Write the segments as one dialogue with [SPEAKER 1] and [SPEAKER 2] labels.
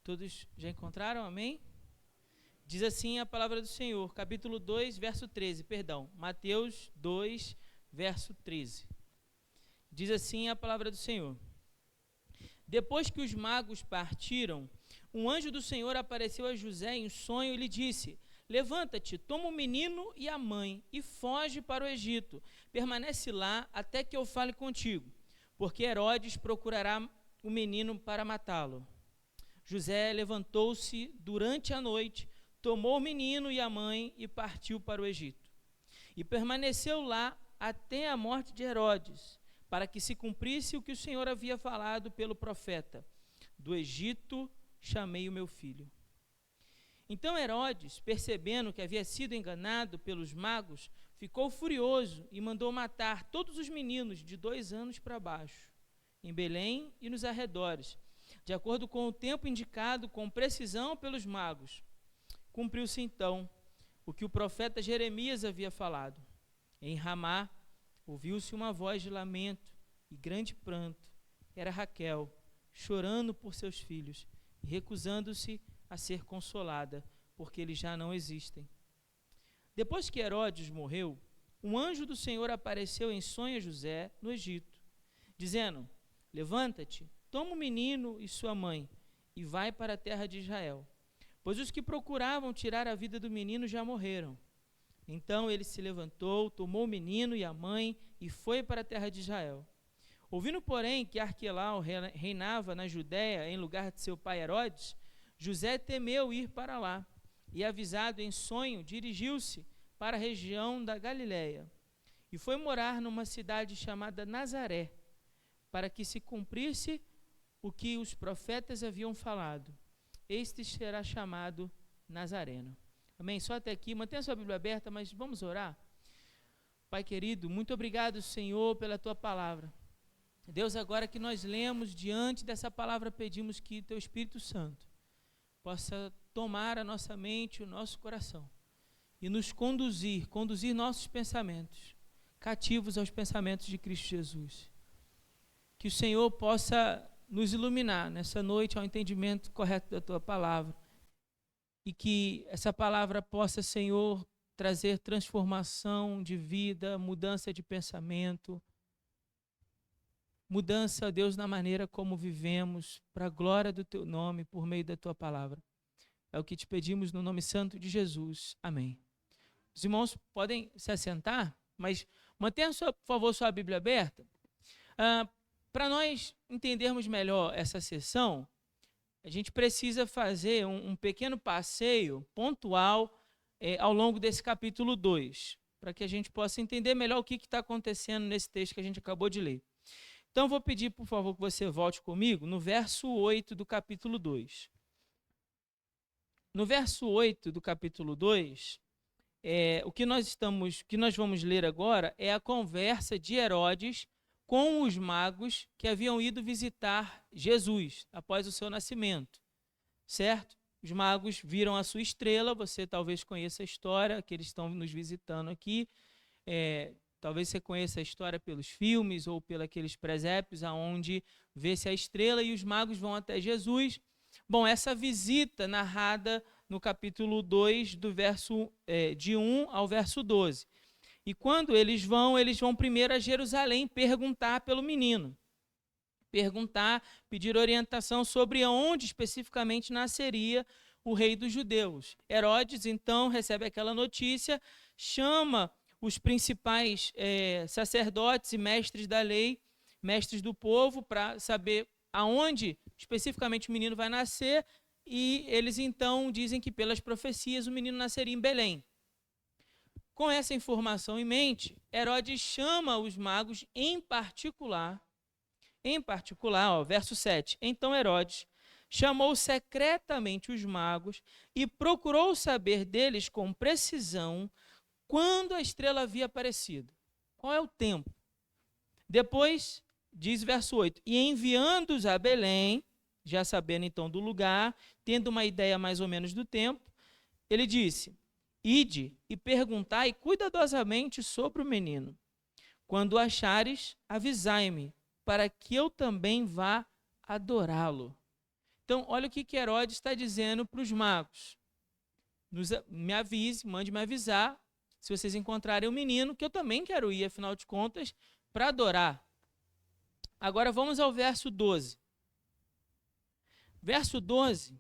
[SPEAKER 1] Todos já encontraram? Amém? Diz assim a palavra do Senhor, capítulo 2, verso 13, perdão, Mateus 2, verso 13. Diz assim a palavra do Senhor. Depois que os magos partiram, um anjo do Senhor apareceu a José em sonho e lhe disse: levanta-te, toma o menino e a mãe e foge para o Egito. Permanece lá até que eu fale contigo, porque Herodes procurará o menino para matá-lo. José levantou-se durante a noite, tomou o menino e a mãe e partiu para o Egito. E permaneceu lá até a morte de Herodes, para que se cumprisse o que o Senhor havia falado pelo profeta: do Egito chamei o meu filho. Então Herodes, percebendo que havia sido enganado pelos magos, ficou furioso e mandou matar todos os meninos de 2 anos para baixo, em Belém e nos arredores, de acordo com o tempo indicado com precisão pelos magos. Cumpriu-se então o que o profeta Jeremias havia falado. Em Ramá ouviu-se uma voz de lamento e grande pranto. Era Raquel, chorando por seus filhos e recusando-se a ser consolada, porque eles já não existem. Depois que Herodes morreu, um anjo do Senhor apareceu em sonho a José no Egito, dizendo: levanta-te, toma o menino e sua mãe e vai para a terra de Israel, pois os que procuravam tirar a vida do menino já morreram. Então ele se levantou, tomou o menino e a mãe e foi para a terra de Israel. Ouvindo, porém, que Arquelau reinava na Judéia em lugar de seu pai Herodes, José temeu ir para lá e, avisado em sonho, dirigiu-se para a região da Galiléia e foi morar numa cidade chamada Nazaré, para que se cumprisse o que os profetas haviam falado: este será chamado Nazareno. Amém? Só até aqui, mantenha sua Bíblia aberta, mas vamos orar. Pai querido, muito obrigado, Senhor, pela tua palavra. Deus, agora que nós lemos, diante dessa palavra, pedimos que teu Espírito Santo possa tomar a nossa mente, o nosso coração e nos conduzir nossos pensamentos cativos aos pensamentos de Cristo Jesus. Que o Senhor possa nos iluminar nessa noite ao entendimento correto da tua palavra e que essa palavra possa, Senhor, trazer transformação de vida, mudança de pensamento, mudança, Deus, na maneira como vivemos, para a glória do teu nome, por meio da tua palavra. É o que te pedimos no nome santo de Jesus. Amém. Os irmãos podem se assentar, mas mantenha, por favor, sua Bíblia aberta. Para nós entendermos melhor essa sessão, a gente precisa fazer um pequeno passeio pontual ao longo desse capítulo 2, para que a gente possa entender melhor o que está acontecendo nesse texto que a gente acabou de ler. Então, vou pedir, por favor, que você volte comigo no verso 8 do capítulo 2. No verso 8 do capítulo 2, o que nós vamos ler agora é a conversa de Herodes com os magos que haviam ido visitar Jesus após o seu nascimento, certo? Os magos viram a sua estrela, você talvez conheça a história, que eles estão nos visitando aqui, talvez você conheça a história pelos filmes ou pelos aqueles presépios, onde vê-se a estrela e os magos vão até Jesus. Bom, essa visita narrada no capítulo 2, do verso de 1 ao verso 12. E quando eles vão primeiro a Jerusalém perguntar pelo menino. Pedir orientação sobre onde especificamente nasceria o rei dos judeus. Herodes, então, recebe aquela notícia, chama os principais sacerdotes e mestres da lei, mestres do povo, para saber aonde especificamente o menino vai nascer, e eles então dizem que pelas profecias o menino nasceria em Belém. Com essa informação em mente, Herodes chama os magos em particular, verso 7, então Herodes chamou secretamente os magos e procurou saber deles com precisão quando a estrela havia aparecido. Qual é o tempo? Depois, diz verso 8, e enviando-os a Belém, já sabendo então do lugar, tendo uma ideia mais ou menos do tempo, ele disse: ide e perguntai cuidadosamente sobre o menino. Quando o achares, avisai-me, para que eu também vá adorá-lo. Então, olha o que Herodes está dizendo para os magos. Me avise, mande me avisar, se vocês encontrarem um menino, que eu também quero ir, afinal de contas, para adorar. Agora vamos ao verso 12. Verso 12,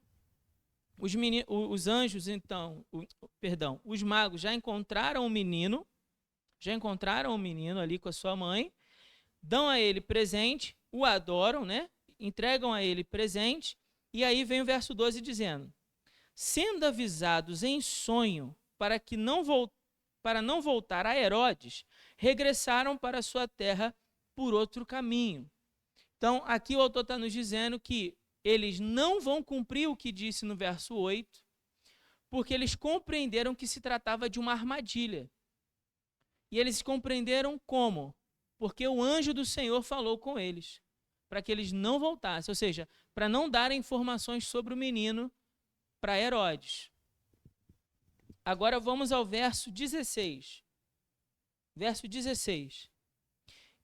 [SPEAKER 1] os anjos, então, os magos já encontraram o menino ali com a sua mãe, dão a ele presente, o adoram, né? Entregam a ele presente, e aí vem o verso 12 dizendo: sendo avisados em sonho para não voltar a Herodes, regressaram para a sua terra por outro caminho. Então, aqui o autor está nos dizendo que eles não vão cumprir o que disse no verso 8, porque eles compreenderam que se tratava de uma armadilha. E eles compreenderam como? Porque o anjo do Senhor falou com eles, para que eles não voltassem, ou seja, para não darem informações sobre o menino para Herodes. Agora vamos ao verso 16. Verso 16.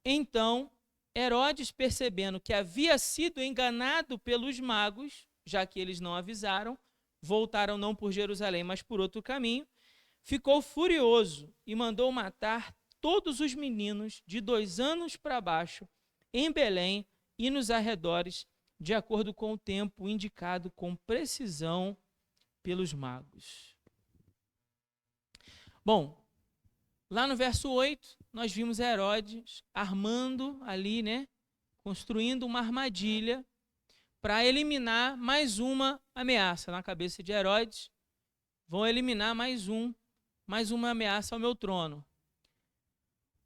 [SPEAKER 1] Então, Herodes, percebendo que havia sido enganado pelos magos, já que eles não avisaram, voltaram não por Jerusalém, mas por outro caminho, ficou furioso e mandou matar todos os meninos de 2 anos para baixo, em Belém e nos arredores, de acordo com o tempo indicado com precisão pelos magos. Bom, lá no verso 8, nós vimos Herodes armando ali, né, construindo uma armadilha para eliminar mais uma ameaça na cabeça de Herodes. Vão eliminar mais uma ameaça ao meu trono.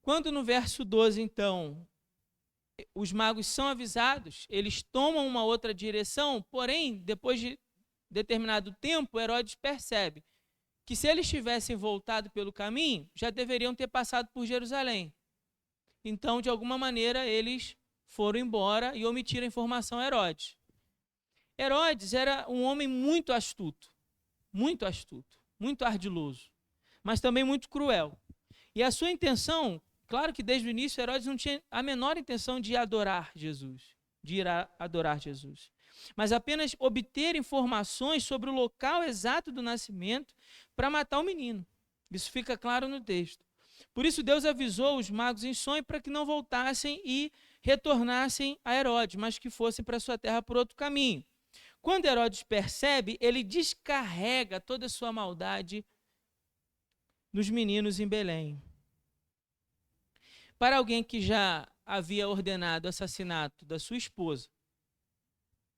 [SPEAKER 1] Quando no verso 12, então, os magos são avisados, eles tomam uma outra direção, porém, depois de determinado tempo, Herodes percebe que se eles tivessem voltado pelo caminho, já deveriam ter passado por Jerusalém. Então, de alguma maneira, eles foram embora e omitiram a informação a Herodes. Herodes era um homem muito astuto, muito ardiloso, mas também muito cruel. E a sua intenção, claro que desde o início Herodes não tinha a menor intenção de adorar Jesus, de ir adorar Jesus, mas apenas obter informações sobre o local exato do nascimento para matar o menino. Isso fica claro no texto. Por isso Deus avisou os magos em sonho para que não voltassem e retornassem a Herodes, mas que fossem para sua terra por outro caminho. Quando Herodes percebe, ele descarrega toda a sua maldade nos meninos em Belém. Para alguém que já havia ordenado o assassinato da sua esposa,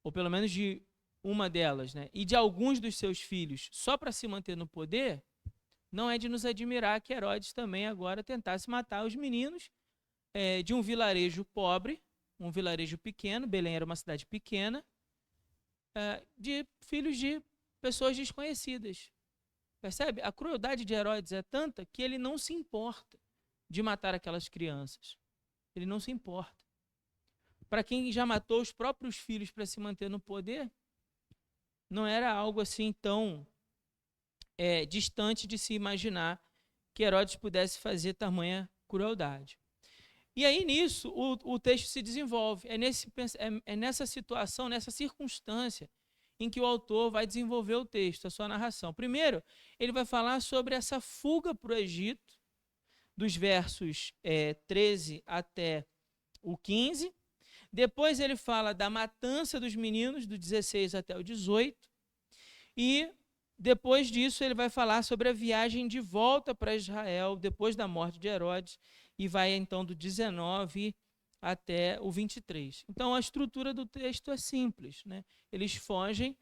[SPEAKER 1] ou pelo menos de uma delas, né, e de alguns dos seus filhos, só para se manter no poder, não é de nos admirar que Herodes também agora tentasse matar os meninos de um vilarejo pobre, um vilarejo pequeno, Belém era uma cidade pequena, de filhos de pessoas desconhecidas. Percebe? A crueldade de Herodes é tanta que ele não se importa de matar aquelas crianças. Ele não se importa. Para quem já matou os próprios filhos para se manter no poder, não era algo assim tão distante de se imaginar que Herodes pudesse fazer tamanha crueldade. E aí nisso o texto se desenvolve. É nessa situação, nessa circunstância, em que o autor vai desenvolver o texto, a sua narração. Primeiro, ele vai falar sobre essa fuga para o Egito, dos versos 13 até o 15. Depois ele fala da matança dos meninos, do 16 até o 18. E depois disso ele vai falar sobre a viagem de volta para Israel, depois da morte de Herodes, e vai então do 19 até o 23. Então a estrutura do texto é simples, né? Eles fogem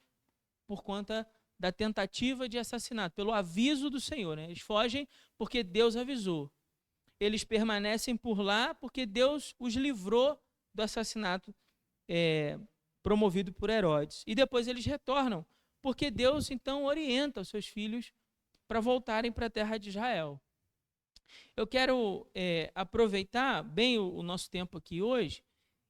[SPEAKER 1] por conta da tentativa de assassinato, pelo aviso do Senhor, né? Eles fogem porque Deus avisou. Eles permanecem por lá porque Deus os livrou do assassinato promovido por Herodes. E depois eles retornam, porque Deus então orienta os seus filhos para voltarem para a terra de Israel. Eu quero aproveitar bem o nosso tempo aqui hoje,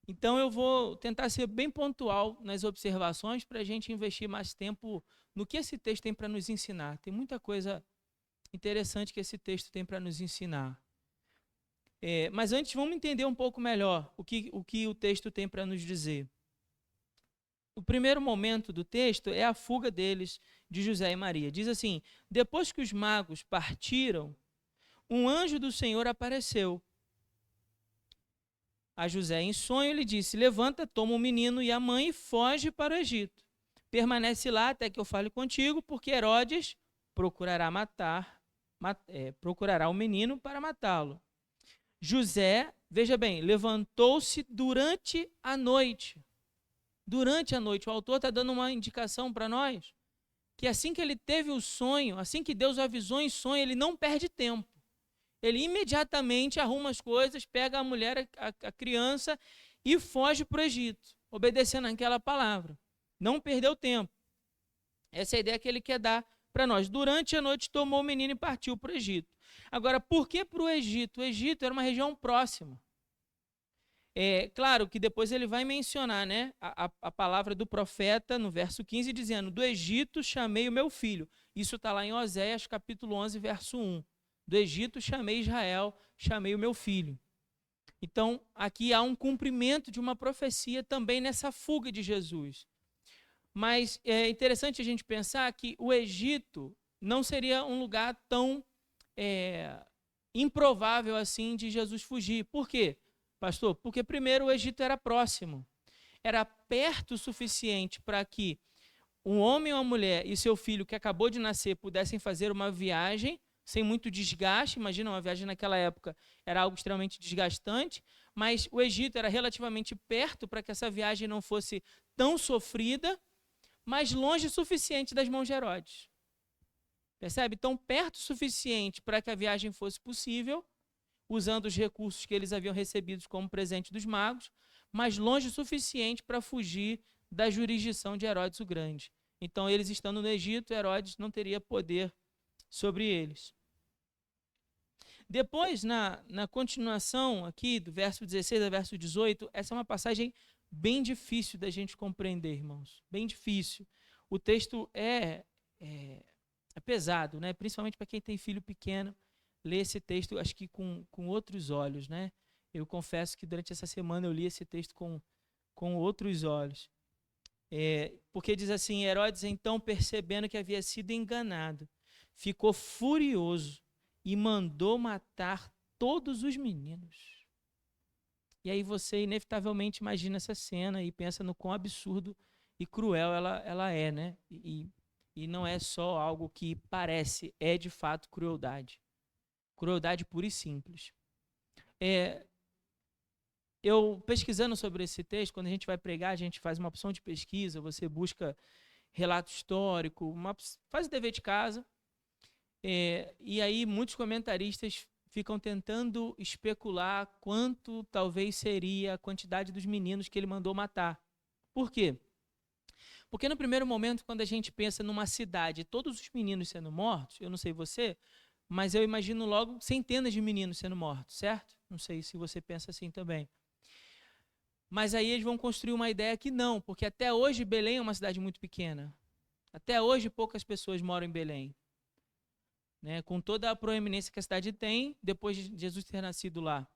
[SPEAKER 1] então eu vou tentar ser bem pontual nas observações para a gente investir mais tempo no que esse texto tem para nos ensinar. Tem muita coisa interessante que esse texto tem para nos ensinar. Mas antes vamos entender um pouco melhor o que o texto tem para nos dizer. o primeiro momento do texto é a fuga deles, de José e Maria. Diz assim: depois que os magos partiram, um anjo do Senhor apareceu a José em sonho. Ele disse: levanta, toma o menino e a mãe e foge para o Egito. Permanece lá até que eu fale contigo, porque Herodes procurará procurará o menino para matá-lo. José, veja bem, levantou-se durante a noite. Durante a noite. O autor está dando uma indicação para nós que assim que ele teve o sonho, assim que Deus o avisou em sonho, ele não perde tempo. Ele imediatamente arruma as coisas, pega a mulher, a criança e foge para o Egito, obedecendo aquela palavra. Não perdeu tempo. Essa é a ideia que ele quer dar para nós. Durante a noite tomou o menino e partiu para o Egito. Agora, por que para o Egito? O Egito era uma região próxima. É claro que depois ele vai mencionar, né, a palavra do profeta no verso 15, dizendo: do Egito chamei o meu filho. Isso está lá em Oséias, capítulo 11, verso 1. Do Egito chamei Israel, chamei o meu filho. Então, aqui há um cumprimento de uma profecia também nessa fuga de Jesus. Mas é interessante a gente pensar que o Egito não seria um lugar tão improvável assim de Jesus fugir. Por quê, pastor? Porque primeiro o Egito era próximo. Era perto o suficiente para que um homem ou uma mulher e seu filho que acabou de nascer pudessem fazer uma viagem sem muito desgaste. Imagina, uma viagem naquela época era algo extremamente desgastante, mas o Egito era relativamente perto para que essa viagem não fosse tão sofrida, mas longe o suficiente das mãos de Herodes. Percebe? Tão perto o suficiente para que a viagem fosse possível, usando os recursos que eles haviam recebido como presente dos magos, mas longe o suficiente para fugir da jurisdição de Herodes o Grande. Então, eles estando no Egito, Herodes não teria poder sobre eles. Depois, na continuação aqui, do verso 16 ao verso 18, essa é uma passagem bem difícil da gente compreender, irmãos. Bem difícil. O texto é pesado, né? Principalmente para quem tem filho pequeno, ler esse texto, acho que com outros olhos, né? Eu confesso que durante essa semana eu li esse texto com outros olhos. Porque diz assim: Herodes, então, percebendo que havia sido enganado, ficou furioso e mandou matar todos os meninos. E aí você inevitavelmente imagina essa cena e pensa no quão absurdo e cruel ela é, né? E não é só algo que parece, é de fato crueldade. Crueldade pura e simples. Eu pesquisando sobre esse texto, quando a gente vai pregar, a gente faz uma opção de pesquisa, você busca relato histórico, faz o dever de casa, e aí muitos comentaristas ficam tentando especular quanto talvez seria a quantidade dos meninos que ele mandou matar. Por quê? Porque no primeiro momento, quando a gente pensa numa cidade, todos os meninos sendo mortos, eu não sei você, mas eu imagino logo centenas de meninos sendo mortos, certo? Não sei se você pensa assim também. Mas aí eles vão construir uma ideia que não, porque até hoje Belém é uma cidade muito pequena. Até hoje poucas pessoas moram em Belém. Né? Com toda a proeminência que a cidade tem, depois de Jesus ter nascido lá.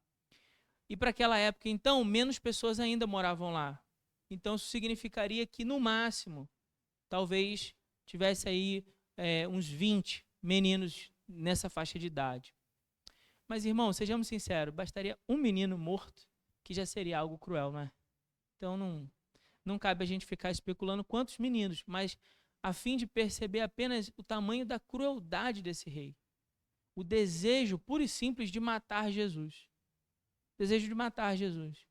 [SPEAKER 1] E para aquela época, então, menos pessoas ainda moravam lá. Então isso significaria que, no máximo, talvez tivesse aí uns 20 meninos nessa faixa de idade. Mas, irmão, sejamos sinceros, bastaria um menino morto que já seria algo cruel, não é? Então não cabe a gente ficar especulando quantos meninos, mas a fim de perceber apenas o tamanho da crueldade desse rei. O desejo puro e simples de matar Jesus. Desejo de matar Jesus.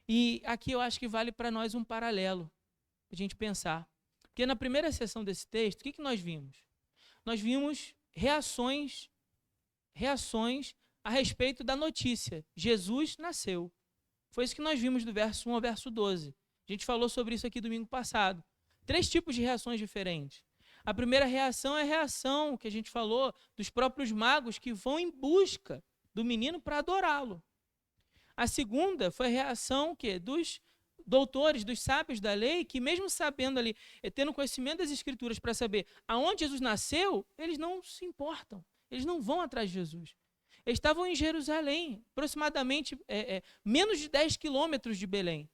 [SPEAKER 1] E aqui eu acho que vale para nós um paralelo, para a gente pensar. Porque na primeira sessão desse texto, o que nós vimos? Nós vimos reações a respeito da notícia. Jesus nasceu. Foi isso que nós vimos do verso 1 ao verso 12. A gente falou sobre isso aqui domingo passado. 3 tipos de reações diferentes. A primeira reação é a reação que a gente falou dos próprios magos que vão em busca do menino para adorá-lo. A segunda foi a reação dos doutores, dos sábios da lei, que mesmo sabendo ali, tendo conhecimento das escrituras para saber aonde Jesus nasceu, eles não se importam. Eles não vão atrás de Jesus. Eles estavam em Jerusalém, aproximadamente menos de 10 quilômetros de Belém.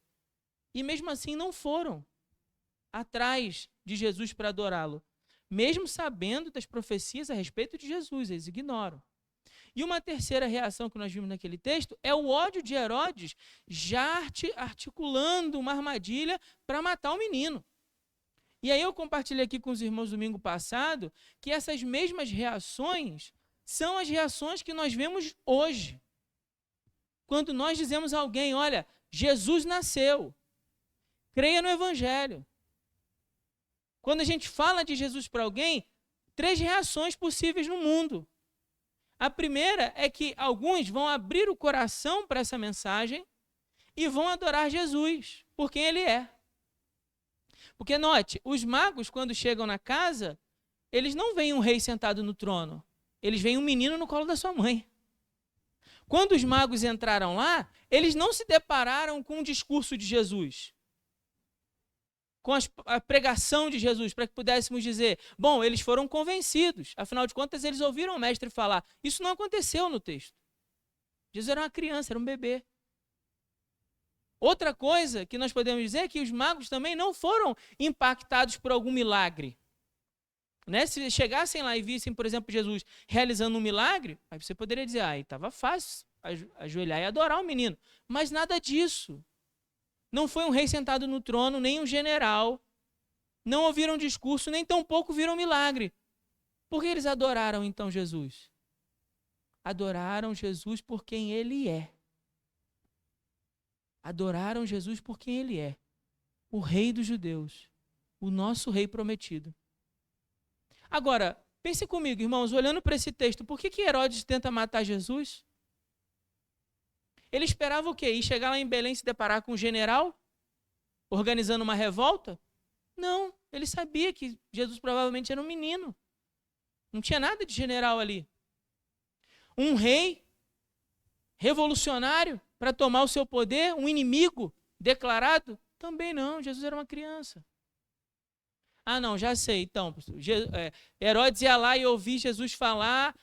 [SPEAKER 1] e mesmo assim não foram atrás de Jesus para adorá-lo, mesmo sabendo das profecias a respeito de Jesus, eles ignoram. E uma terceira reação que nós vimos naquele texto é o ódio de Herodes já articulando uma armadilha para matar o menino. E aí eu compartilhei aqui com os irmãos domingo passado que essas mesmas reações são as reações que nós vemos hoje. Quando nós dizemos a alguém, olha, Jesus nasceu, creia no Evangelho. Quando a gente fala de Jesus para alguém, 3 reações possíveis no mundo. A primeira é que alguns vão abrir o coração para essa mensagem e vão adorar Jesus por quem ele é. Porque note, os magos quando chegam na casa, eles não veem um rei sentado no trono, eles veem um menino no colo da sua mãe. Quando os magos entraram lá, eles não se depararam com o discurso de Jesus, com a pregação de Jesus, para que pudéssemos dizer, bom, eles foram convencidos, afinal de contas eles ouviram o mestre falar. Isso não aconteceu no texto. Jesus era uma criança, era um bebê. Outra coisa que nós podemos dizer é que os magos também não foram impactados por algum milagre. Né? Se chegassem lá e vissem, por exemplo, Jesus realizando um milagre, aí você poderia dizer, estava fácil ajoelhar e adorar o menino. Mas nada disso. Não foi um rei sentado no trono, nem um general. Não ouviram discurso, nem tampouco viram milagre. Por que eles adoraram então Jesus? Adoraram Jesus por quem ele é. Adoraram Jesus por quem ele é. O rei dos judeus. O nosso rei prometido. Agora, pense comigo, irmãos, olhando para esse texto, por que Herodes tenta matar Jesus? Ele esperava o quê? Ir chegar lá em Belém e se deparar com um general organizando uma revolta? Não, ele sabia que Jesus provavelmente era um menino. Não tinha nada de general ali. Um rei revolucionário para tomar o seu poder, um inimigo declarado? Também não, Jesus era uma criança. Não, já sei, então, Herodes ia lá e ouvir Jesus falar,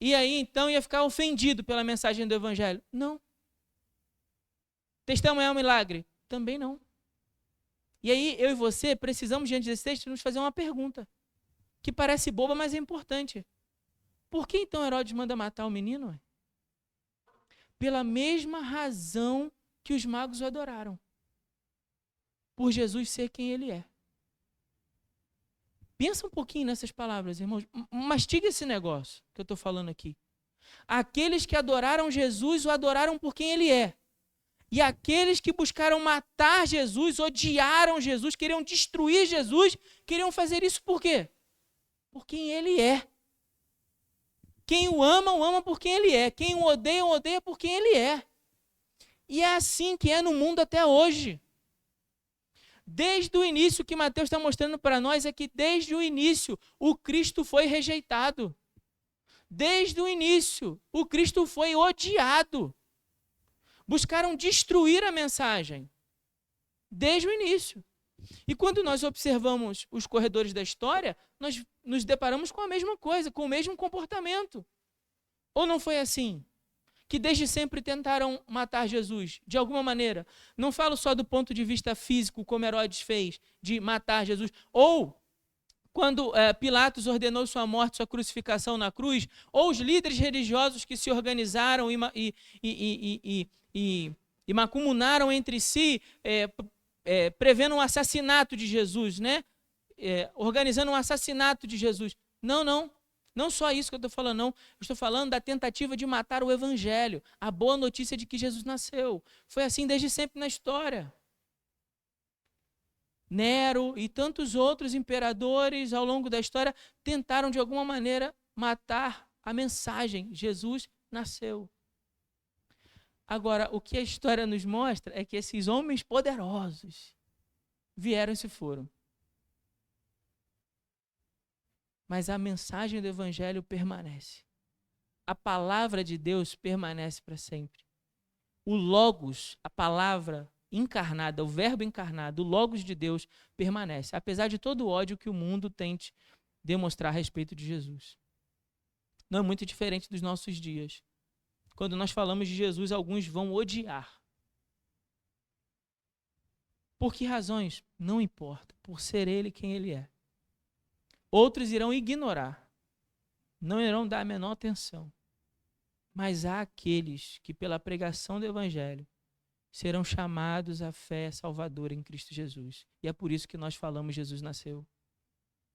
[SPEAKER 1] e aí então ia ficar ofendido pela mensagem do Evangelho. Não. Testemunhar um milagre? Também não. E aí eu e você precisamos, diante desse texto, nos fazer uma pergunta, que parece boba, mas é importante. Por que então Herodes manda matar o menino? Pela mesma razão que os magos o adoraram. Por Jesus ser quem ele é. Pensa um pouquinho nessas palavras, irmãos. Mastiga esse negócio que eu estou falando aqui. Aqueles que adoraram Jesus, o adoraram por quem ele é. E aqueles que buscaram matar Jesus, odiaram Jesus, queriam destruir Jesus, queriam fazer isso por quê? Por quem ele é. Quem o ama por quem ele é. Quem o odeia por quem ele é. E é assim que é no mundo até hoje. Desde o início, o que Mateus está mostrando para nós é que desde o início o Cristo foi rejeitado. Desde o início o Cristo foi odiado. Buscaram destruir a mensagem. Desde o início. E quando nós observamos os corredores da história, nós nos deparamos com a mesma coisa, com o mesmo comportamento. Ou não foi assim? Que desde sempre tentaram matar Jesus, de alguma maneira. Não falo só do ponto de vista físico, como Herodes fez, de matar Jesus. Ou, quando Pilatos ordenou sua morte, sua crucificação na cruz, ou os líderes religiosos que se organizaram e macumunaram entre si, prevendo um assassinato de Jesus, né? Organizando um assassinato de Jesus. Não. Não só isso que eu estou falando, não. Eu estou falando da tentativa de matar o Evangelho, a boa notícia de que Jesus nasceu. Foi assim desde sempre na história. Nero e tantos outros imperadores ao longo da história tentaram de alguma maneira matar a mensagem. Jesus nasceu. Agora, o que a história nos mostra é que esses homens poderosos vieram e se foram. Mas a mensagem do Evangelho permanece. A palavra de Deus permanece para sempre. O Logos, a palavra encarnada, o verbo encarnado, o Logos de Deus permanece, apesar de todo o ódio que o mundo tente demonstrar a respeito de Jesus. Não é muito diferente dos nossos dias. Quando nós falamos de Jesus, alguns vão odiar. Por que razões? Não importa, por ser ele quem ele é. Outros irão ignorar, não irão dar a menor atenção. Mas há aqueles que, pela pregação do Evangelho, serão chamados à fé salvadora em Cristo Jesus. E é por isso que nós falamos Jesus nasceu.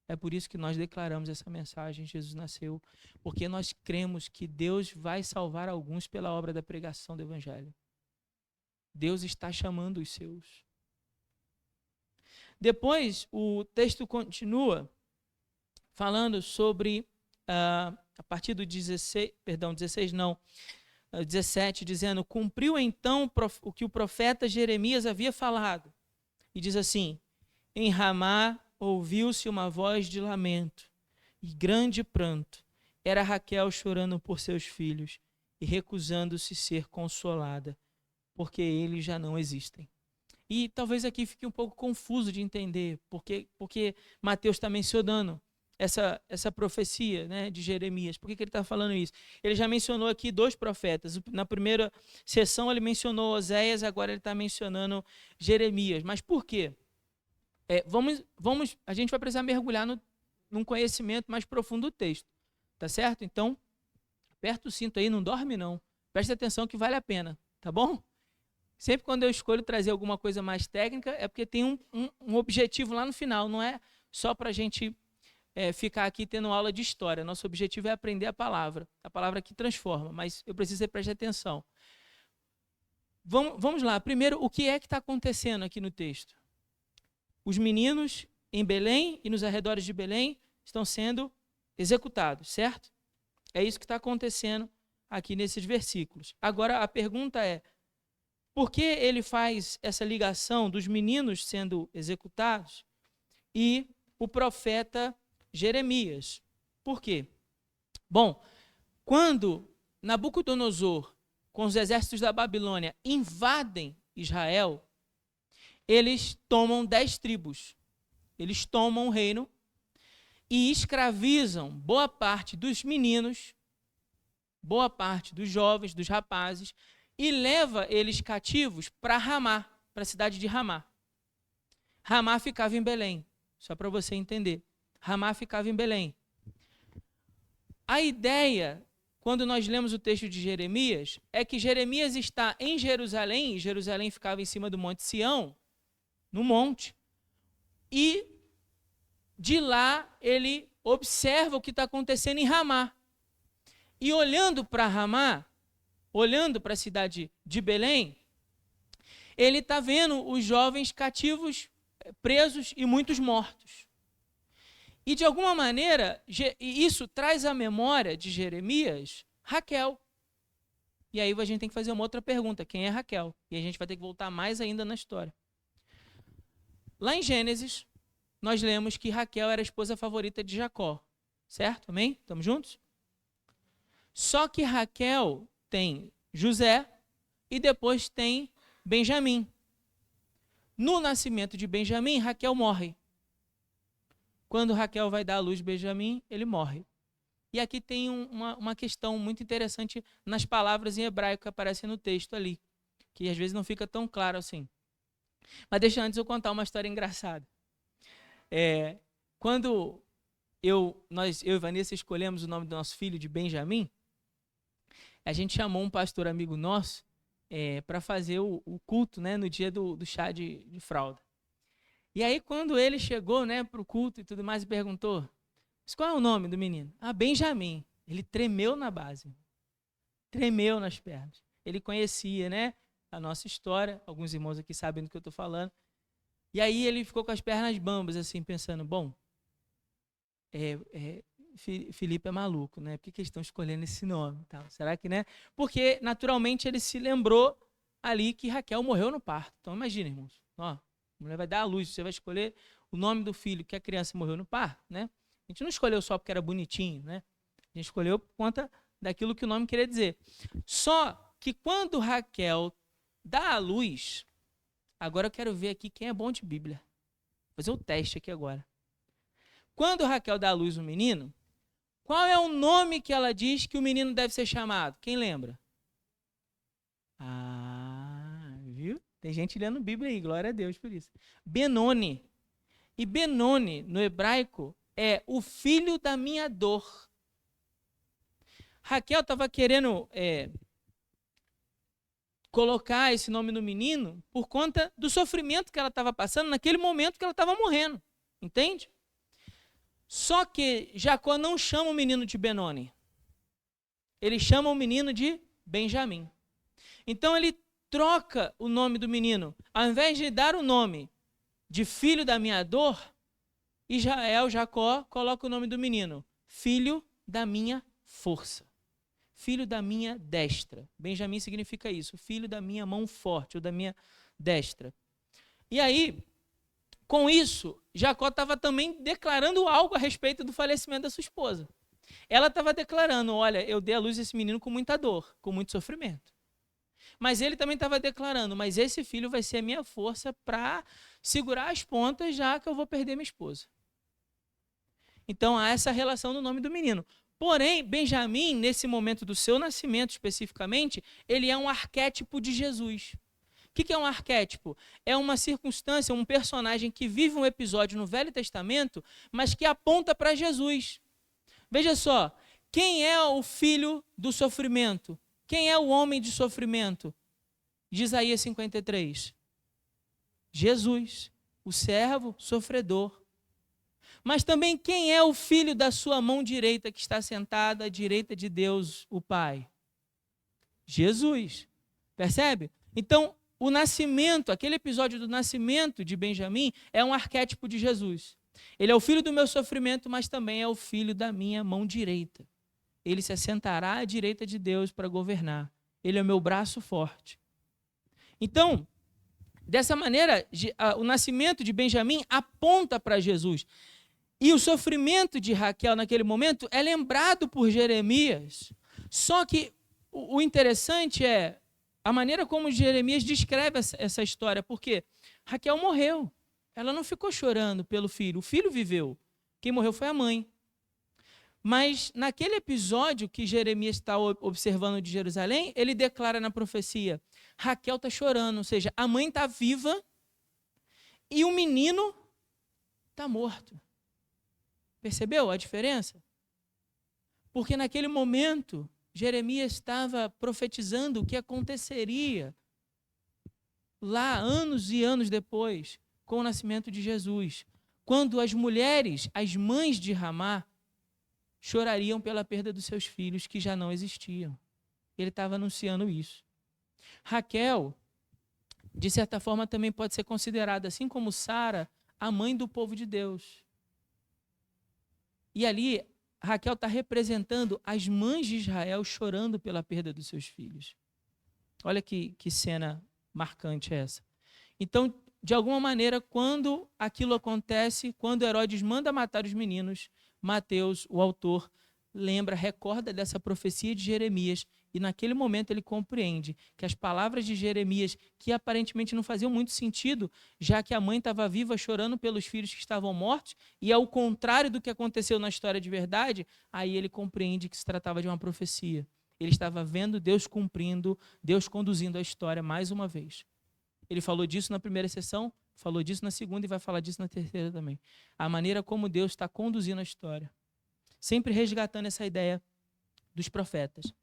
[SPEAKER 1] É por isso que nós declaramos essa mensagem, Jesus nasceu. Porque nós cremos que Deus vai salvar alguns pela obra da pregação do Evangelho. Deus está chamando os seus. Depois, o texto continua falando sobre, a partir do 17, dizendo: cumpriu então o que o profeta Jeremias havia falado. E diz assim: em Ramá ouviu-se uma voz de lamento e grande pranto. Era Raquel chorando por seus filhos e recusando-se ser consolada, porque eles já não existem. E talvez aqui fique um pouco confuso de entender, porque Mateus está mencionando essa profecia, né, de Jeremias. Por que ele está falando isso? Ele já mencionou aqui 2 profetas. Na primeira sessão ele mencionou Oséias, agora ele está mencionando Jeremias. Mas por quê? A gente vai precisar mergulhar num conhecimento mais profundo do texto. Tá certo? Então, aperta o cinto aí, não dorme não. Preste atenção que vale a pena, tá bom? Sempre quando eu escolho trazer alguma coisa mais técnica, é porque tem um objetivo lá no final, não é só para a gente ficar aqui tendo aula de história. Nosso objetivo é aprender a palavra que transforma, mas eu preciso que você preste atenção. Vamos lá, primeiro, o que é que está acontecendo aqui no texto? Os meninos em Belém e nos arredores de Belém estão sendo executados, certo? É isso que está acontecendo aqui nesses versículos. Agora, a pergunta é: por que ele faz essa ligação dos meninos sendo executados e o profeta Jeremias? Por quê? Bom, quando Nabucodonosor, com os exércitos da Babilônia, invadem Israel, eles tomam 10 tribos. Eles tomam o reino e escravizam boa parte dos meninos, boa parte dos jovens, dos rapazes, e leva eles cativos para Ramá, para a cidade de Ramá. Ramá ficava em Belém, só para você entender. Ramá ficava em Belém. A ideia, quando nós lemos o texto de Jeremias, é que Jeremias está em Jerusalém, e Jerusalém ficava em cima do Monte Sião, no monte, e de lá ele observa o que está acontecendo em Ramá. E olhando para Ramá, olhando para a cidade de Belém, ele está vendo os jovens cativos, presos e muitos mortos. E de alguma maneira, isso traz à memória de Jeremias Raquel. E aí a gente tem que fazer uma outra pergunta: quem é Raquel? E a gente vai ter que voltar mais ainda na história. Lá em Gênesis, nós lemos que Raquel era a esposa favorita de Jacó. Certo? Amém? Estamos juntos? Só que Raquel tem José e depois tem Benjamim. No nascimento de Benjamim, Raquel morre. Quando Raquel vai dar à luz Benjamim, ele morre. E aqui tem uma questão muito interessante nas palavras em hebraico que aparecem no texto ali, que às vezes não fica tão claro assim. Mas deixa antes eu contar uma história engraçada. Quando eu e Vanessa escolhemos o nome do nosso filho de Benjamim, a gente chamou um pastor amigo nosso para fazer o culto, né, no dia do chá de fralda. E aí, quando ele chegou, né, para o culto e tudo mais, e perguntou: mas qual é o nome do menino? Benjamim. Ele tremeu na base, tremeu nas pernas. Ele conhecia, né, a nossa história, alguns irmãos aqui sabem do que eu estou falando. E aí ele ficou com as pernas bambas, assim, pensando: bom, Felipe é maluco, né? Por que eles estão escolhendo esse nome? Tal? Será que, né? Porque, naturalmente, ele se lembrou ali que Raquel morreu no parto. Então, imagina, irmãos. Ó, a mulher vai dar à luz, você vai escolher o nome do filho que a criança morreu no parto, né? A gente não escolheu só porque era bonitinho, né? A gente escolheu por conta daquilo que o nome queria dizer. Só que quando Raquel dá à luz, agora eu quero ver aqui quem é bom de Bíblia. Vou fazer o teste aqui agora. Quando Raquel dá à luz o menino, qual é o nome que ela diz que o menino deve ser chamado? Quem lembra? Viu? Tem gente lendo Bíblia aí, glória a Deus por isso. Benoni. E Benoni, no hebraico, é o filho da minha dor. Raquel estava querendo colocar esse nome no menino por conta do sofrimento que ela estava passando naquele momento que ela estava morrendo. Entende? Só que Jacó não chama o menino de Benoni. Ele chama o menino de Benjamim. Então ele troca o nome do menino. Ao invés de dar o nome de filho da minha dor, Jacó coloca o nome do menino, filho da minha força. Filho da minha destra. Benjamim significa isso, filho da minha mão forte, ou da minha destra. E aí, com isso, Jacó estava também declarando algo a respeito do falecimento da sua esposa. Ela estava declarando, olha, eu dei à luz esse menino com muita dor, com muito sofrimento. Mas ele também estava declarando, mas esse filho vai ser a minha força para segurar as pontas, já que eu vou perder minha esposa. Então, há essa relação no nome do menino. Porém, Benjamim, nesse momento do seu nascimento especificamente, ele é um arquétipo de Jesus. O que é um arquétipo? É uma circunstância, um personagem que vive um episódio no Velho Testamento, mas que aponta para Jesus. Veja só, quem é o filho do sofrimento? Quem é o homem de sofrimento? De Isaías 53. Jesus, o servo sofredor. Mas também quem é o filho da sua mão direita que está sentado à direita de Deus, o Pai? Jesus. Percebe? Então, o nascimento, aquele episódio do nascimento de Benjamim é um arquétipo de Jesus. Ele é o filho do meu sofrimento, mas também é o filho da minha mão direita. Ele se assentará à direita de Deus para governar. Ele é o meu braço forte. Então, dessa maneira, o nascimento de Benjamim aponta para Jesus. E o sofrimento de Raquel naquele momento é lembrado por Jeremias. Só que o interessante é a maneira como Jeremias descreve essa história, porque Raquel morreu. Ela não ficou chorando pelo filho. O filho viveu. Quem morreu foi a mãe. Mas naquele episódio que Jeremias está observando de Jerusalém, ele declara na profecia, Raquel está chorando, ou seja, a mãe está viva e o menino está morto. Percebeu a diferença? Porque naquele momento, Jeremias estava profetizando o que aconteceria lá anos e anos depois, com o nascimento de Jesus, quando as mulheres, as mães de Ramá, chorariam pela perda dos seus filhos que já não existiam. Ele estava anunciando isso. Raquel, de certa forma, também pode ser considerada, assim como Sara, a mãe do povo de Deus. E ali, Raquel está representando as mães de Israel chorando pela perda dos seus filhos. Olha que cena marcante essa. Então, de alguma maneira, quando aquilo acontece, quando Herodes manda matar os meninos, Mateus, o autor, recorda dessa profecia de Jeremias e naquele momento ele compreende que as palavras de Jeremias, que aparentemente não faziam muito sentido, já que a mãe estava viva chorando pelos filhos que estavam mortos, e ao contrário do que aconteceu na história de verdade, aí ele compreende que se tratava de uma profecia. Ele estava vendo Deus cumprindo, Deus conduzindo a história mais uma vez. Ele falou disso na primeira sessão, falou disso na segunda e vai falar disso na terceira também. A maneira como Deus está conduzindo a história. Sempre resgatando essa ideia dos profetas.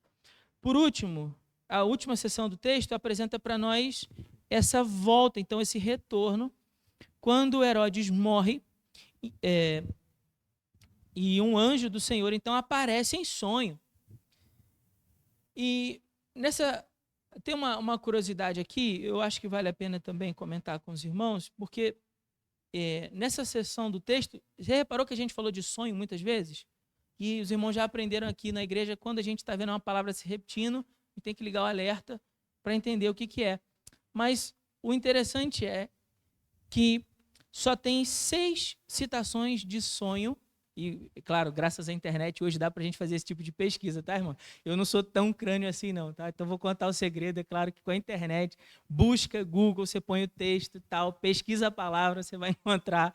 [SPEAKER 1] Por último, a última sessão do texto apresenta para nós essa volta, então esse retorno, quando Herodes morre e um anjo do Senhor então aparece em sonho. E tem uma curiosidade aqui, eu acho que vale a pena também comentar com os irmãos, porque nessa sessão do texto, você reparou que a gente falou de sonho muitas vezes? E os irmãos já aprenderam aqui na igreja, quando a gente está vendo uma palavra se repetindo, e tem que ligar o alerta para entender o que é. Mas o interessante é que só tem 6 citações de sonho, e, claro, graças à internet, hoje dá para a gente fazer esse tipo de pesquisa, tá, irmão? Eu não sou tão crânio assim, não, tá? Então, vou contar o segredo, é claro que com a internet, busca Google, você põe o texto e tal, pesquisa a palavra, você vai encontrar,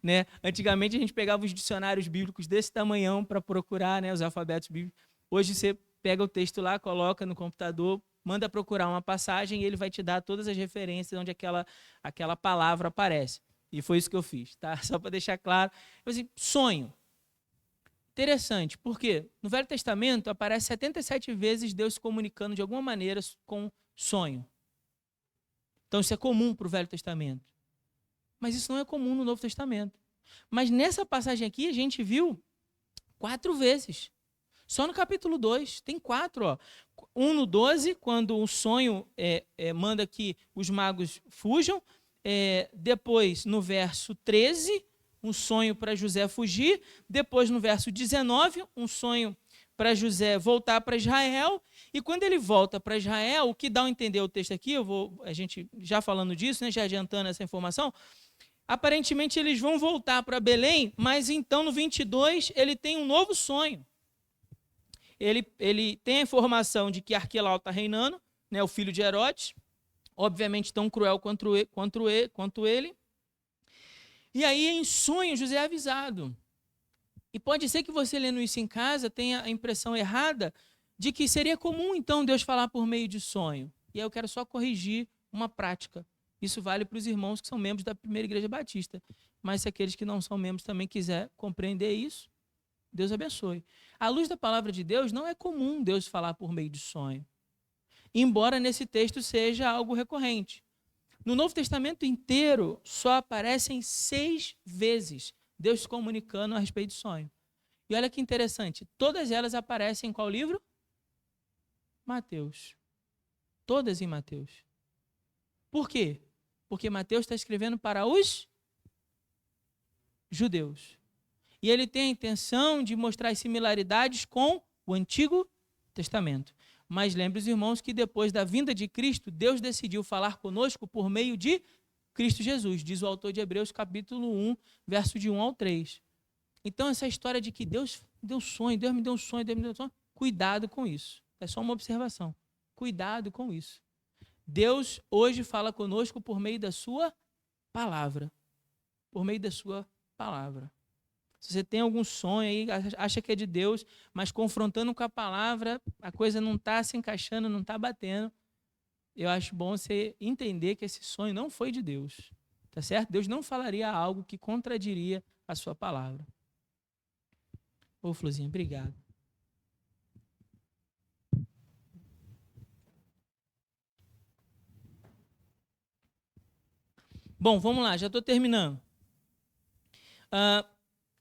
[SPEAKER 1] né? Antigamente, a gente pegava os dicionários bíblicos desse tamanhão para procurar, né, os alfabetos bíblicos. Hoje, você pega o texto lá, coloca no computador, manda procurar uma passagem e ele vai te dar todas as referências onde aquela palavra aparece. E foi isso que eu fiz, tá? Só para deixar claro. Assim, sonho. Interessante, porque no Velho Testamento aparece 77 vezes Deus se comunicando de alguma maneira com sonho. Então isso é comum para o Velho Testamento. Mas isso não é comum no Novo Testamento. Mas nessa passagem aqui a gente viu 4 vezes. Só no capítulo 2, tem 4. Ó. Um no 12, quando o sonho manda que os magos fujam. Depois, no verso 13, um sonho para José fugir. Depois, no verso 19, um sonho para José voltar para Israel. E quando ele volta para Israel, o que dá a entender o texto aqui, a gente já falando disso, né, já adiantando essa informação, aparentemente eles vão voltar para Belém, mas então no 22 ele tem um novo sonho. Ele tem a informação de que Arquelau está reinando, né, o filho de Herodes, obviamente tão cruel quanto ele. E aí, em sonho, José é avisado. E pode ser que você, lendo isso em casa, tenha a impressão errada de que seria comum, então, Deus falar por meio de sonho. E aí eu quero só corrigir uma prática. Isso vale para os irmãos que são membros da Primeira Igreja Batista. Mas se aqueles que não são membros também quiser compreender isso, Deus abençoe. À luz da palavra de Deus, não é comum Deus falar por meio de sonho. Embora nesse texto seja algo recorrente. No Novo Testamento inteiro, só aparecem 6 vezes Deus se comunicando a respeito de sonho. E olha que interessante, todas elas aparecem em qual livro? Mateus. Todas em Mateus. Por quê? Porque Mateus está escrevendo para os judeus. E ele tem a intenção de mostrar as similaridades com o Antigo Testamento. Mas lembre os irmãos que depois da vinda de Cristo, Deus decidiu falar conosco por meio de Cristo Jesus, diz o autor de Hebreus capítulo 1, verso de 1 ao 3. Então essa história de que Deus deu sonho, Deus me deu um sonho, Deus me deu um sonho, cuidado com isso. É só uma observação. Cuidado com isso. Deus hoje fala conosco por meio da sua palavra. Por meio da sua palavra. Se você tem algum sonho aí, acha que é de Deus, mas confrontando com a palavra, a coisa não está se encaixando, não está batendo, eu acho bom você entender que esse sonho não foi de Deus. Tá certo? Deus não falaria algo que contradiria a sua palavra. Ô, Fluzinha, obrigado. Bom, vamos lá, já estou terminando.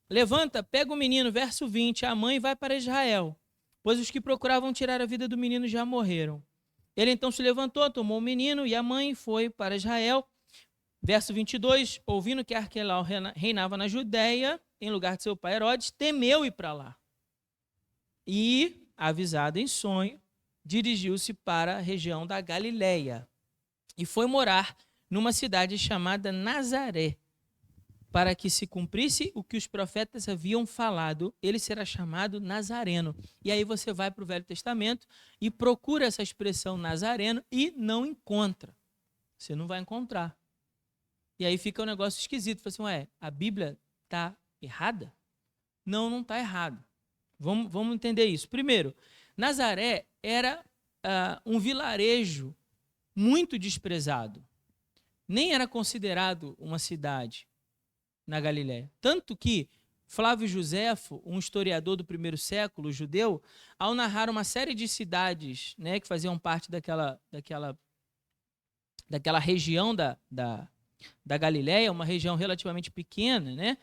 [SPEAKER 1] Levanta, pega o menino, verso 20, a mãe vai para Israel, pois os que procuravam tirar a vida do menino já morreram. Ele então se levantou, tomou o menino e a mãe foi para Israel. Verso 22, ouvindo que Arquelau reinava na Judéia, em lugar de seu pai Herodes, temeu ir para lá. E, avisado em sonho, dirigiu-se para a região da Galileia e foi morar numa cidade chamada Nazaré, para que se cumprisse o que os profetas haviam falado, ele será chamado Nazareno. E aí você vai para o Velho Testamento e procura essa expressão Nazareno e não encontra. Você não vai encontrar. E aí fica um negócio esquisito. Fala assim, a Bíblia está errada? Não, não está errada. Vamos entender isso. Primeiro, Nazaré era um vilarejo muito desprezado. Nem era considerado uma cidade na Galiléia. Tanto que Flávio Joséfo, um historiador do primeiro século, judeu, ao narrar uma série de cidades, né, que faziam parte daquela região da Galiléia, uma região relativamente pequena, né,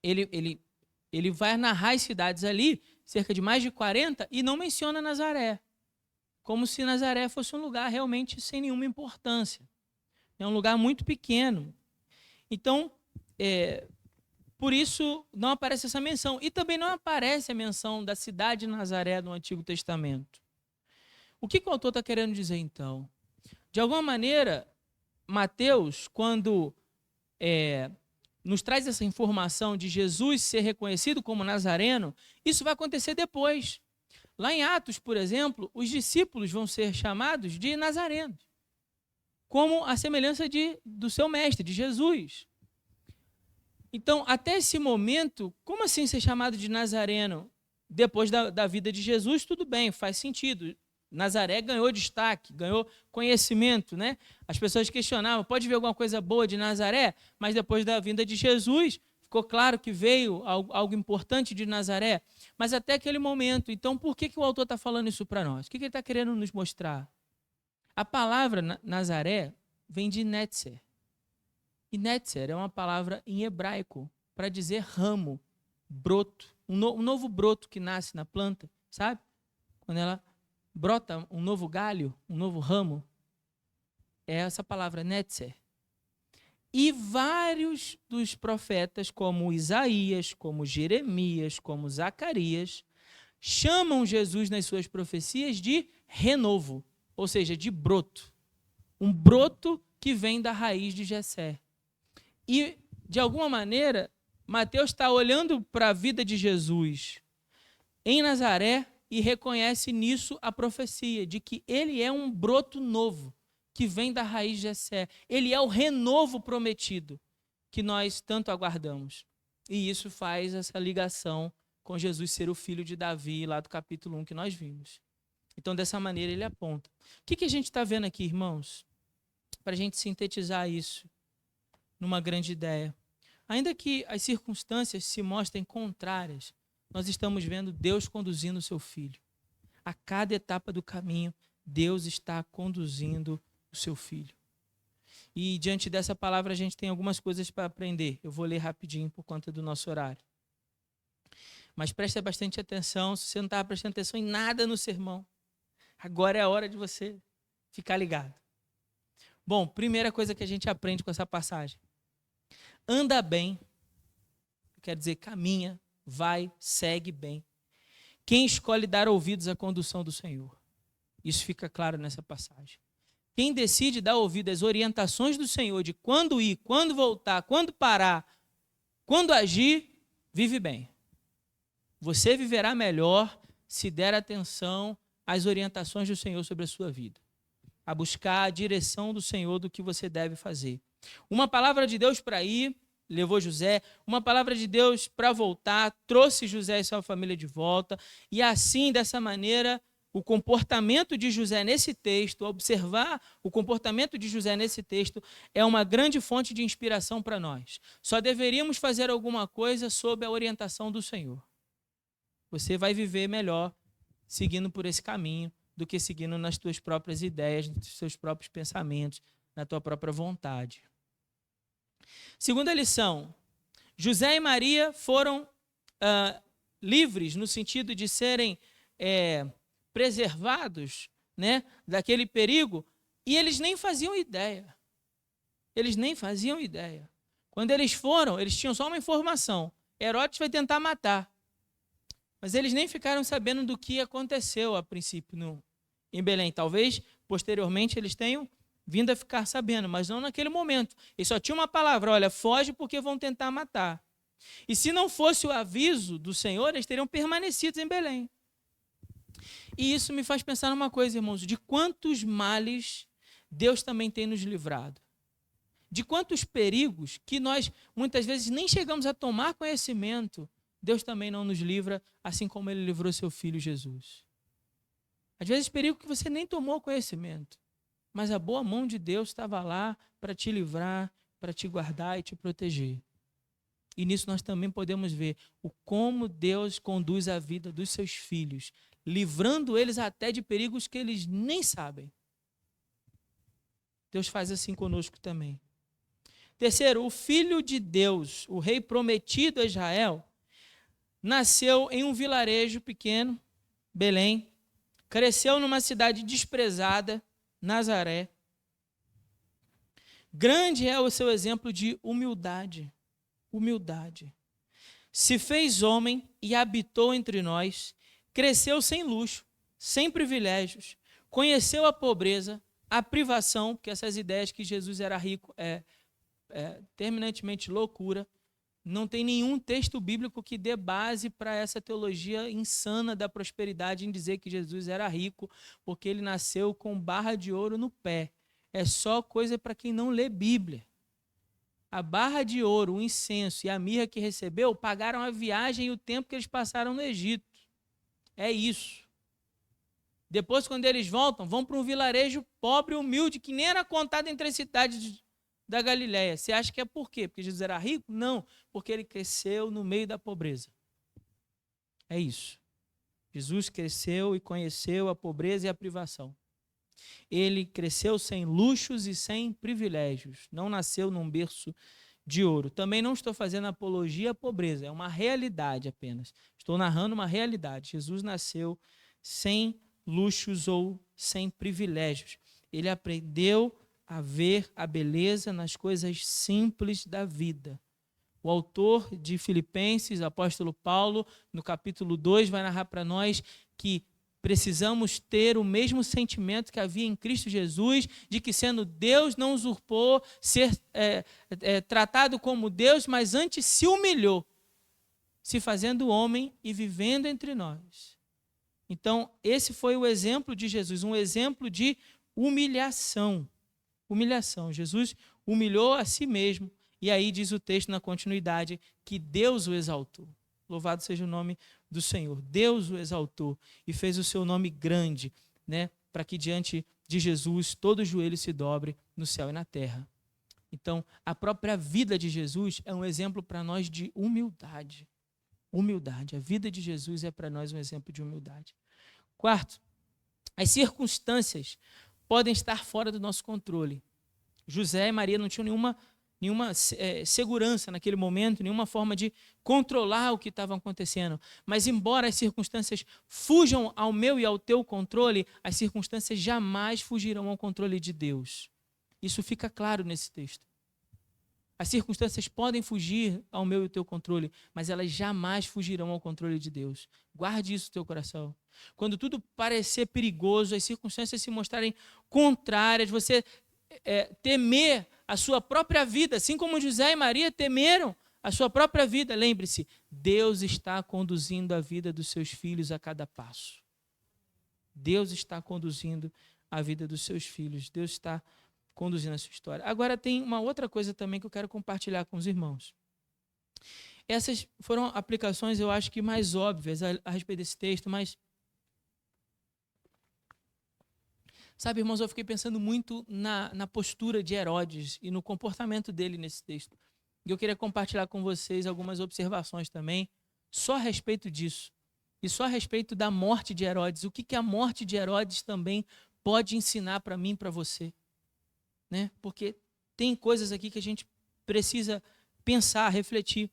[SPEAKER 1] ele vai narrar as cidades ali, cerca de mais de 40, e não menciona Nazaré, como se Nazaré fosse um lugar realmente sem nenhuma importância. É um lugar muito pequeno. Então, por isso não aparece essa menção. E também não aparece a menção da cidade de Nazaré no Antigo Testamento. O que o autor está querendo dizer, então? De alguma maneira, Mateus, quando nos traz essa informação de Jesus ser reconhecido como Nazareno, isso vai acontecer depois. Lá em Atos, por exemplo, os discípulos vão ser chamados de nazarenos, como a semelhança do seu mestre, de Jesus. Então, até esse momento, como assim ser chamado de Nazareno? Depois da vida de Jesus, tudo bem, faz sentido. Nazaré ganhou destaque, ganhou conhecimento, né? As pessoas questionavam, pode ver alguma coisa boa de Nazaré? Mas depois da vinda de Jesus, ficou claro que veio algo importante de Nazaré. Mas até aquele momento, então por que o autor está falando isso para nós? O que ele está querendo nos mostrar? A palavra Nazaré vem de Netzer. E Netzer é uma palavra em hebraico para dizer ramo, broto, um novo broto que nasce na planta, sabe? Quando ela brota um novo galho, um novo ramo, é essa palavra Netzer. E vários dos profetas, como Isaías, como Jeremias, como Zacarias, chamam Jesus nas suas profecias de renovo, ou seja, de broto. Um broto que vem da raiz de Jessé. E, de alguma maneira, Mateus está olhando para a vida de Jesus em Nazaré e reconhece nisso a profecia de que ele é um broto novo, que vem da raiz de Jessé. Ele é o renovo prometido que nós tanto aguardamos. E isso faz essa ligação com Jesus ser o filho de Davi, lá do capítulo 1 que nós vimos. Então, dessa maneira, ele aponta. O que a gente está vendo aqui, irmãos? Para a gente sintetizar isso numa grande ideia. Ainda que as circunstâncias se mostrem contrárias, nós estamos vendo Deus conduzindo o seu filho. A cada etapa do caminho, Deus está conduzindo o seu filho. E diante dessa palavra a gente tem algumas coisas para aprender. Eu vou ler rapidinho por conta do nosso horário. Mas preste bastante atenção, se você não estava prestando atenção em nada no sermão, agora é a hora de você ficar ligado. Bom, primeira coisa que a gente aprende com essa passagem. Anda bem, quer dizer, caminha, vai, segue bem. Quem escolhe dar ouvidos à condução do Senhor? Isso fica claro nessa passagem. Quem decide dar ouvido às orientações do Senhor de quando ir, quando voltar, quando parar, quando agir, vive bem. Você viverá melhor se der atenção às orientações do Senhor sobre a sua vida. A buscar a direção do Senhor do que você deve fazer. Uma palavra de Deus para ir, levou José. Uma palavra de Deus para voltar, trouxe José e sua família de volta. E assim, dessa maneira, o comportamento de José nesse texto, observar o comportamento de José nesse texto, é uma grande fonte de inspiração para nós. Só deveríamos fazer alguma coisa sob a orientação do Senhor. Você vai viver melhor seguindo por esse caminho do que seguindo nas tuas próprias ideias, nos seus próprios pensamentos, na tua própria vontade. Segunda lição, José e Maria foram livres no sentido de serem preservados, né, daquele perigo, e eles nem faziam ideia. Eles nem faziam ideia. Quando eles foram, eles tinham só uma informação. Herodes vai tentar matar. Mas eles nem ficaram sabendo do que aconteceu a princípio em Belém. Talvez, posteriormente, eles tenham vindo a ficar sabendo, mas não naquele momento. Eles só tinham uma palavra, olha, foge porque vão tentar matar. E se não fosse o aviso do Senhor, eles teriam permanecido em Belém. E isso me faz pensar numa coisa, irmãos, de quantos males Deus também tem nos livrado. De quantos perigos que nós, muitas vezes, nem chegamos a tomar conhecimento, Deus também não nos livra, assim como Ele livrou seu Filho Jesus. Às vezes, perigo que você nem tomou conhecimento, mas a boa mão de Deus estava lá para te livrar, para te guardar e te proteger. E nisso nós também podemos ver o como Deus conduz a vida dos seus filhos, livrando eles até de perigos que eles nem sabem. Deus faz assim conosco também. Terceiro, o Filho de Deus, o Rei prometido a Israel, nasceu em um vilarejo pequeno, Belém, cresceu numa cidade desprezada, Nazaré. Grande é o seu exemplo de humildade. Humildade. Se fez homem e habitou entre nós, cresceu sem luxo, sem privilégios, conheceu a pobreza, a privação, porque essas ideias que Jesus era rico é terminantemente loucura. Não tem nenhum texto bíblico que dê base para essa teologia insana da prosperidade em dizer que Jesus era rico porque ele nasceu com barra de ouro no pé. É só coisa para quem não lê Bíblia. A barra de ouro, o incenso e a mirra que recebeu pagaram a viagem e o tempo que eles passaram no Egito. É isso. Depois, quando eles voltam, vão para um vilarejo pobre e humilde, que nem era contado entre as cidades da Galileia. Você acha que é por quê? Porque Jesus era rico? Não, porque ele cresceu no meio da pobreza. É isso. Jesus cresceu e conheceu a pobreza e a privação. Ele cresceu sem luxos e sem privilégios. Não nasceu num berço de ouro. Também não estou fazendo apologia à pobreza, é uma realidade apenas. Estou narrando uma realidade. Jesus nasceu sem luxos ou sem privilégios. Ele aprendeu a ver a beleza nas coisas simples da vida. O autor de Filipenses, apóstolo Paulo, no capítulo 2, vai narrar para nós que precisamos ter o mesmo sentimento que havia em Cristo Jesus, de que sendo Deus não usurpou ser tratado como Deus, mas antes se humilhou, se fazendo homem e vivendo entre nós. Então, esse foi o exemplo de Jesus, um exemplo de humilhação. Humilhação. Jesus humilhou a si mesmo. E aí diz o texto na continuidade que Deus o exaltou. Louvado seja o nome do Senhor. Deus o exaltou e fez o seu nome grande, né, para que diante de Jesus todo joelho se dobre no céu e na terra. Então, a própria vida de Jesus é um exemplo para nós de humildade. Humildade. A vida de Jesus é para nós um exemplo de humildade. Quarto, as circunstâncias podem estar fora do nosso controle. José e Maria não tinham nenhuma segurança naquele momento, nenhuma forma de controlar o que estava acontecendo. Mas embora as circunstâncias fujam ao meu e ao teu controle, as circunstâncias jamais fugirão ao controle de Deus. Isso fica claro nesse texto. As circunstâncias podem fugir ao meu e ao teu controle, mas elas jamais fugirão ao controle de Deus. Guarde isso no teu coração. Quando tudo parecer perigoso, as circunstâncias se mostrarem contrárias, você temer a sua própria vida, assim como José e Maria temeram a sua própria vida, lembre-se, Deus está conduzindo a vida dos seus filhos a cada passo. Deus está conduzindo a vida dos seus filhos. Deus está conduzindo a sua história. Agora tem uma outra coisa também que eu quero compartilhar com os irmãos. Essas foram aplicações, eu acho que mais óbvias a respeito desse texto, mas sabe, irmãos, eu fiquei pensando muito na postura de Herodes e no comportamento dele nesse texto. E eu queria compartilhar com vocês algumas observações também, só a respeito disso. E só a respeito da morte de Herodes. O que a morte de Herodes também pode ensinar para mim e para você. Né? Porque tem coisas aqui que a gente precisa pensar, refletir.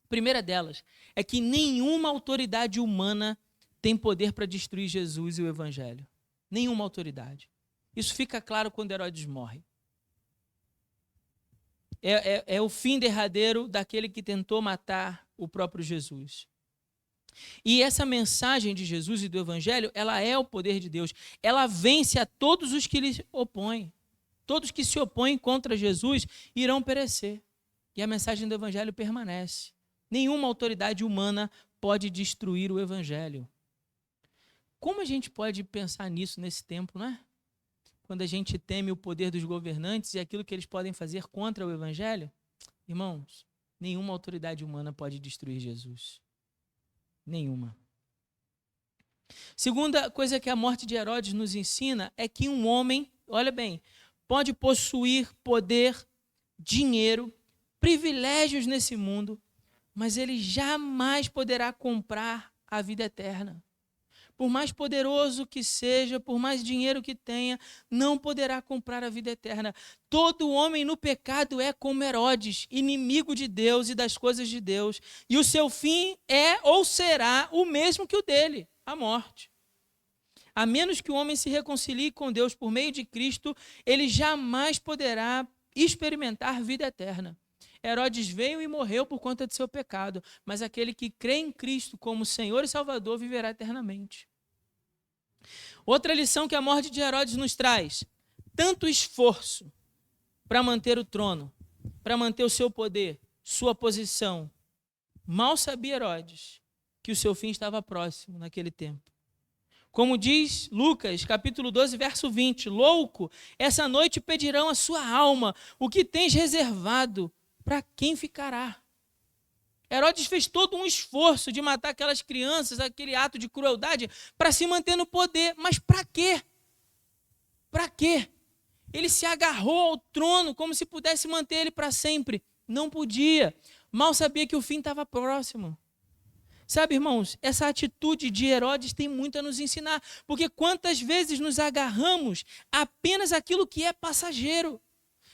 [SPEAKER 1] A primeira delas é que nenhuma autoridade humana tem poder para destruir Jesus e o Evangelho. Nenhuma autoridade. Isso fica claro quando Herodes morre. É o fim derradeiro daquele que tentou matar o próprio Jesus. E essa mensagem de Jesus e do Evangelho, ela é o poder de Deus. Ela vence a todos os que lhe opõem. Todos que se opõem contra Jesus irão perecer. E a mensagem do Evangelho permanece. Nenhuma autoridade humana pode destruir o Evangelho. Como a gente pode pensar nisso nesse tempo, não é? Quando a gente teme o poder dos governantes e aquilo que eles podem fazer contra o Evangelho? Irmãos, nenhuma autoridade humana pode destruir Jesus. Nenhuma. Segunda coisa que a morte de Herodes nos ensina é que um homem, olha bem, pode possuir poder, dinheiro, privilégios nesse mundo, mas ele jamais poderá comprar a vida eterna. Por mais poderoso que seja, por mais dinheiro que tenha, não poderá comprar a vida eterna. Todo homem no pecado é como Herodes, inimigo de Deus e das coisas de Deus. E o seu fim é ou será o mesmo que o dele, a morte. A menos que o homem se reconcilie com Deus por meio de Cristo, ele jamais poderá experimentar vida eterna. Herodes veio e morreu por conta de seu pecado, mas aquele que crê em Cristo como Senhor e Salvador viverá eternamente. Outra lição que a morte de Herodes nos traz: tanto esforço para manter o trono, para manter o seu poder, sua posição. Mal sabia Herodes que o seu fim estava próximo naquele tempo. Como diz Lucas, capítulo 12, verso 20, louco, essa noite pedirão a sua alma, o que tens reservado, para quem ficará? Herodes fez todo um esforço de matar aquelas crianças, aquele ato de crueldade, para se manter no poder. Mas para quê? Para quê? Ele se agarrou ao trono como se pudesse manter ele para sempre. Não podia. Mal sabia que o fim estava próximo. Sabe, irmãos, essa atitude de Herodes tem muito a nos ensinar. Porque quantas vezes nos agarramos apenas àquilo que é passageiro.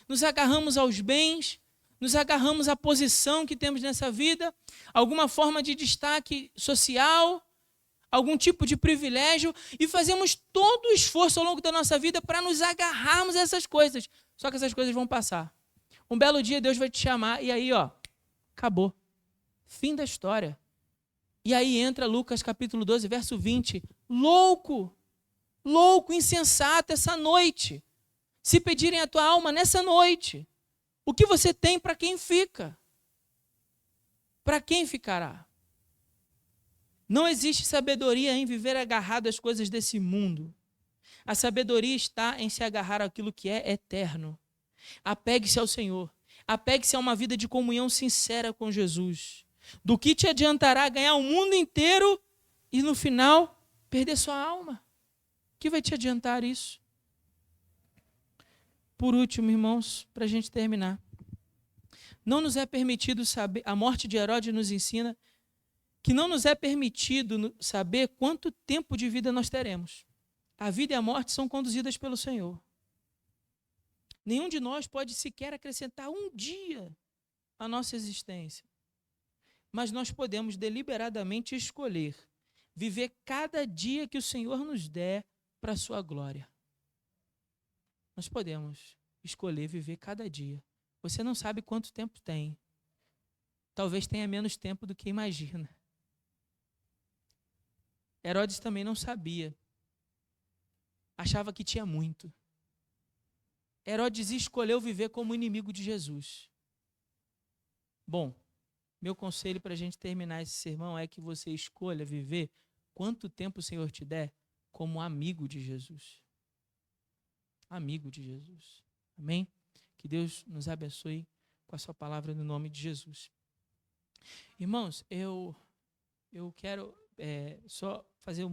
[SPEAKER 1] Nos agarramos aos bens, nos agarramos à posição que temos nessa vida, alguma forma de destaque social, algum tipo de privilégio, e fazemos todo o esforço ao longo da nossa vida para nos agarrarmos a essas coisas. Só que essas coisas vão passar. Um belo dia Deus vai te chamar e aí, acabou. Fim da história. E aí entra Lucas capítulo 12, verso 20. Louco, insensato essa noite. Se pedirem a tua alma nessa noite, o que você tem para quem fica? Para quem ficará? Não existe sabedoria em viver agarrado às coisas desse mundo. A sabedoria está em se agarrar àquilo que é eterno. Apegue-se ao Senhor. Apegue-se a uma vida de comunhão sincera com Jesus. Do que te adiantará ganhar o mundo inteiro e no final perder sua alma? O que vai te adiantar isso? Por último, irmãos, para a gente terminar. Não nos é permitido saber, a morte de Herodes nos ensina que não nos é permitido saber quanto tempo de vida nós teremos. A vida e a morte são conduzidas pelo Senhor. Nenhum de nós pode sequer acrescentar um dia à nossa existência. Mas nós podemos deliberadamente escolher viver cada dia que o Senhor nos der para a sua glória. Nós podemos escolher viver cada dia. Você não sabe quanto tempo tem. Talvez tenha menos tempo do que imagina. Herodes também não sabia. Achava que tinha muito. Herodes escolheu viver como inimigo de Jesus. Bom, meu conselho para a gente terminar esse sermão é que você escolha viver quanto tempo o Senhor te der como amigo de Jesus. Amigo de Jesus. Amém? Que Deus nos abençoe com a sua palavra no nome de Jesus. Irmãos, eu quero só fazer